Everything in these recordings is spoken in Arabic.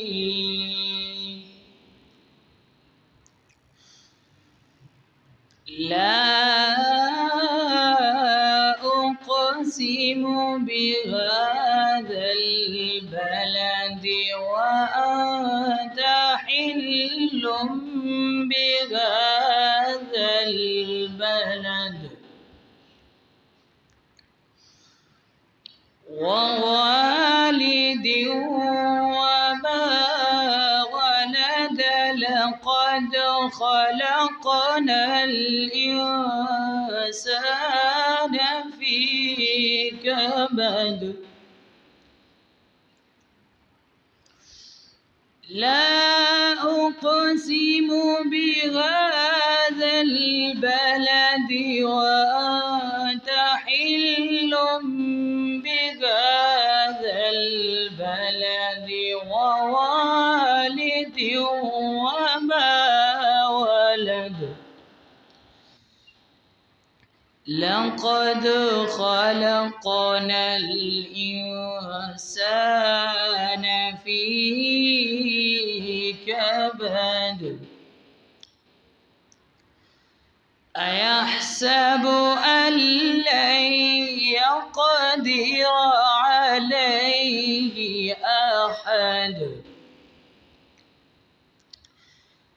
الرحيم لا أقسم بهذا البلد وأنت حل بهذا البلد ووالد وما ولد لقد خلقنا الإنسان في كبد لا أقسم بهذا البلد وأنت حل بهذا البلد ووالد وما ولد لقد خلقنا الإنسان في كبد أيحسب أن لن يقدر عليه أحد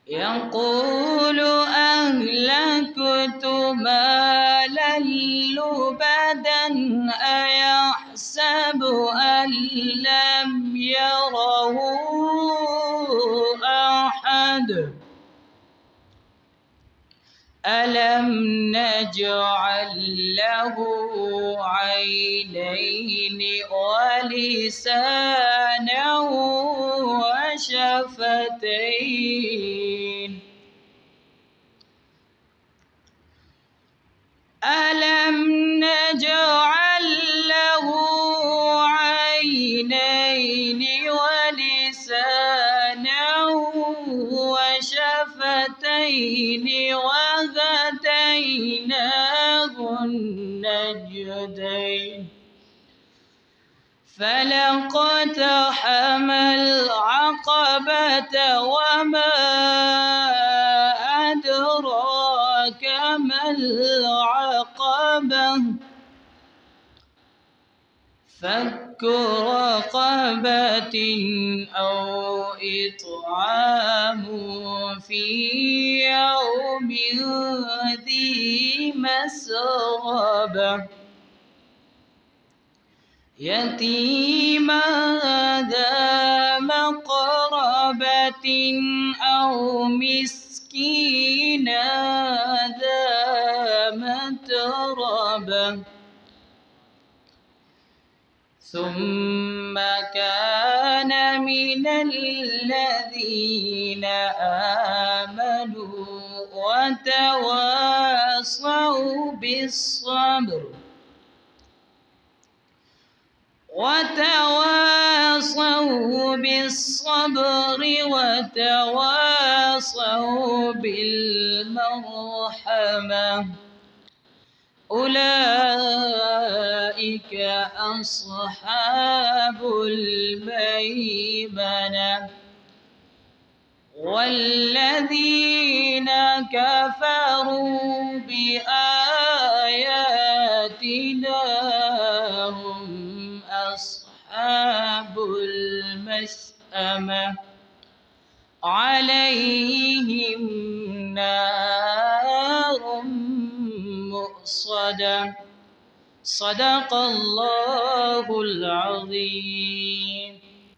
يقول أهلكت مالا لبدا أيحسب أن لم يره أحد ألم نجعل له عينين ولسانا وشفتين ألم نجعل له عينين ولسانا وشفتين وهديناه النجدين فلاقتحم العقبة وما أدراك ما العقبة فك رقبة أو إطعام في يوم ذي مسغبة يتيما ذا مقربة أو مسكينا ذا متربة ثم كان من الذين آمنوا وتواصوا بالصبر وتواصوا بالمرحمة أولئك أصحاب الميمنة والذين كفروا بآياتنا هم أصحاب المشأمة عليهم نار مؤصدة صدق الله العظيم.